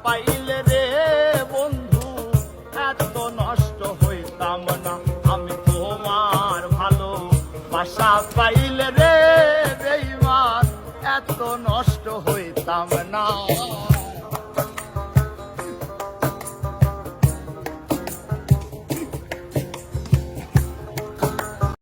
পাইলে রে বন্ধু এত নষ্ট হইতাম না আমি তোমার ভালো বাসা পাইলে রে বেঈমান এত নষ্ট হইতাম না